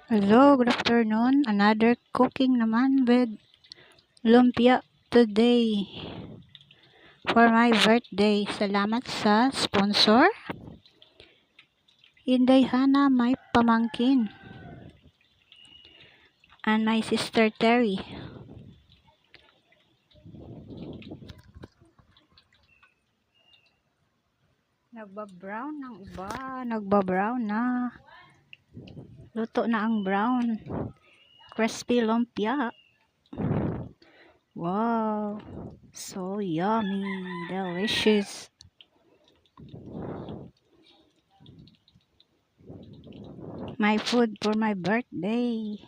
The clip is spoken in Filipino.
Hello, good afternoon. Another cooking naman with lumpia today for my birthday. Salamat sa sponsor. Inday Hana, my pamangkin, and my sister Terry. Nagbabrown ng iba. Nagbabrown na. Luto na ang brown. Crispy lumpia. Wow. So yummy. Delicious. My food for my birthday.